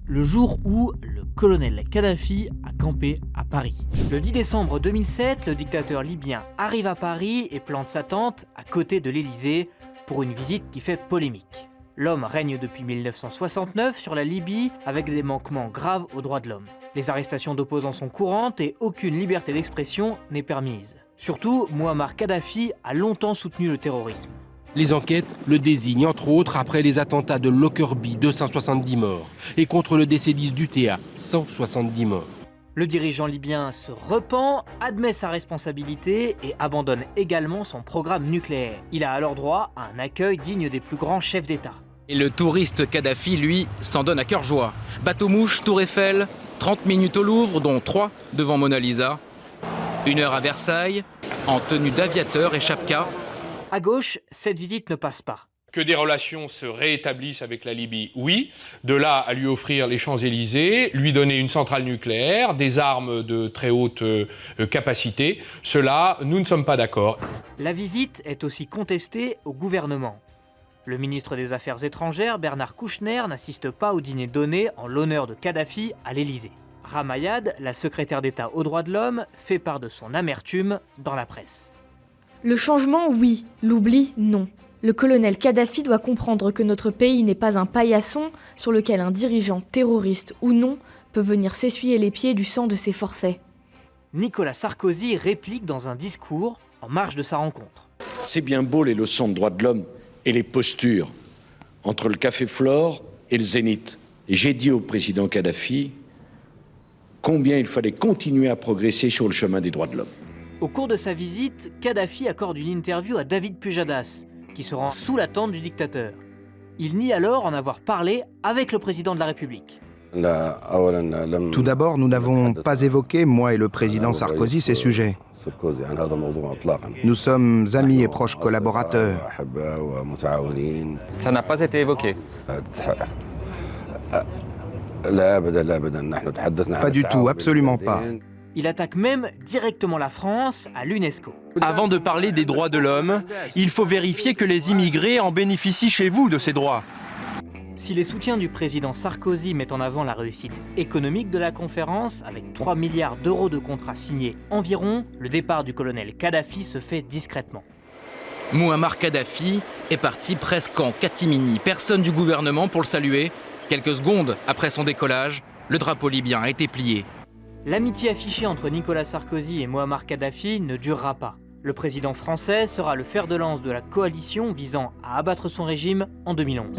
le jour où le colonel Kadhafi a campé à Paris. Le 10 décembre 2007, le dictateur libyen arrive à Paris et plante sa tente à côté de l'Élysée pour une visite qui fait polémique. L'homme règne depuis 1969 sur la Libye avec des manquements graves aux droits de l'homme. Les arrestations d'opposants sont courantes et aucune liberté d'expression n'est permise. Surtout, Mouammar Kadhafi a longtemps soutenu le terrorisme. Les enquêtes le désignent entre autres après les attentats de Lockerbie, 270 morts, et contre le DC-10 d'UTA, 170 morts. Le dirigeant libyen se repent, admet sa responsabilité et abandonne également son programme nucléaire. Il a alors droit à un accueil digne des plus grands chefs d'État. Et le touriste Kadhafi, lui, s'en donne à cœur joie. Bateau-mouche, Tour Eiffel, 30 minutes au Louvre, dont 3 devant Mona Lisa. 1 heure à Versailles, en tenue d'aviateur et chapka. À gauche, cette visite ne passe pas. Que des relations se réétablissent avec la Libye, oui. De là à lui offrir les Champs-Élysées, lui donner une centrale nucléaire, des armes de très haute capacité, cela, nous ne sommes pas d'accord. La visite est aussi contestée au gouvernement. Le ministre des Affaires étrangères, Bernard Kouchner, n'assiste pas au dîner donné en l'honneur de Kadhafi à l'Élysée. Ramayad, la secrétaire d'État aux droits de l'homme, fait part de son amertume dans la presse. Le changement, oui. L'oubli, non. Le colonel Kadhafi doit comprendre que notre pays n'est pas un paillasson sur lequel un dirigeant terroriste ou non peut venir s'essuyer les pieds du sang de ses forfaits. Nicolas Sarkozy réplique dans un discours en marge de sa rencontre. C'est bien beau les leçons de droits de l'homme et les postures entre le Café Flore et le Zénith. Et j'ai dit au président Kadhafi combien il fallait continuer à progresser sur le chemin des droits de l'homme. Au cours de sa visite, Kadhafi accorde une interview à David Pujadas, qui se rend sous la tente du dictateur. Il nie alors en avoir parlé avec le président de la République. Tout d'abord, nous n'avons pas évoqué, moi et le président Sarkozy, ces sujets. Nous sommes amis et proches collaborateurs. Ça n'a pas été évoqué. Pas du tout, absolument pas. Il attaque même directement la France à l'UNESCO. Avant de parler des droits de l'homme, il faut vérifier que les immigrés en bénéficient chez vous de ces droits. Si les soutiens du président Sarkozy mettent en avant la réussite économique de la conférence, avec 3 milliards d'euros de contrats signés environ, le départ du colonel Kadhafi se fait discrètement. Mouammar Kadhafi est parti presque en catimini. Personne du gouvernement pour le saluer. Quelques secondes après son décollage, le drapeau libyen a été plié. L'amitié affichée entre Nicolas Sarkozy et Mouammar Kadhafi ne durera pas. Le président français sera le fer de lance de la coalition visant à abattre son régime en 2011.